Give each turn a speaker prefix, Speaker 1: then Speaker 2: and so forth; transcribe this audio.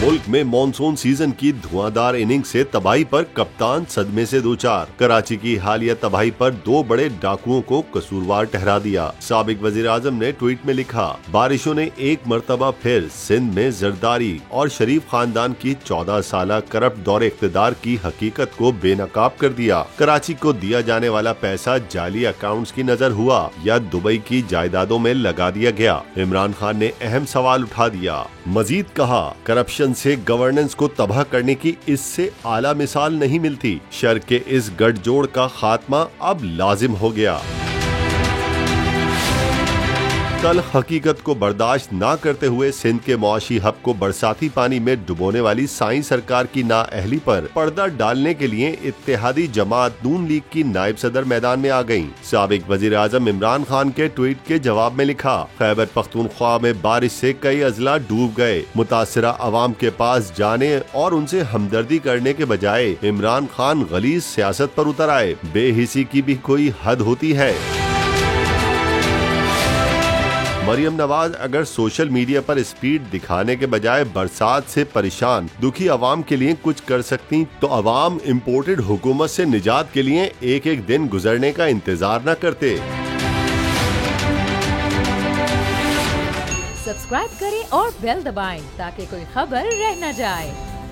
Speaker 1: मुल्क में monsoon season की धुआंधार इनिंग से तबाही पर कप्तान सदमे से दो चार। कराची की हालिया तबाही पर दो बड़े डाकुओं को कसूरवार ठहरा दिया। साबिक वजीर आजम ने ट्वीट में लिखा, बारिशों ने एक मर्तबा फिर सिंध में जरदारी और शरीफ खानदान की 14 साल करप्ट दौरे इख्तिदार की हकीकत को बेनकाब कर दिया। कराची को दिया जाने वाला पैसा जाली अकाउंट्स की नजर हुआ या दुबई की जायदादों में लगा दिया गया। इमरान खान ने अहम सवाल उठा दिया। मजीद कहा, करप्शन से गवर्नेंस को तबाह करने की इससे आला मिसाल नहीं मिलती। शर के इस गठजोड़ का खात्मा अब लाजिम हो गया। कल हकीकत को बर्दाश्त न करते हुए सिंध के मुआशी हब को बरसाती पानी में डुबोने वाली साईं सरकार की नाअहली पर पर्दा डालने के लिए इत्तेहादी जमात नून लीग की नायब सदर मैदान में आ गयी। साबिक वजीर आजम इमरान खान के ट्वीट के जवाब में लिखा, खैबर पख्तूनख्वा में बारिश से कई अजला डूब गए। मुतासिरा अवाम के पास जाने और उनसे हमदर्दी करने के बजाय इमरान खान गलीज सियासत पर उतर आए। बेहिसी की भी कोई हद होती है। मरियम नवाज अगर सोशल मीडिया पर स्पीड दिखाने के बजाय बरसात से परेशान दुखी अवाम के लिए कुछ कर सकती तो अवाम इम्पोर्टेड हुकूमत से निजात के लिए एक एक दिन गुजरने का इंतजार न करते।
Speaker 2: सब्सक्राइब करें और बेल दबाएं ताकि कोई खबर रह न जाए।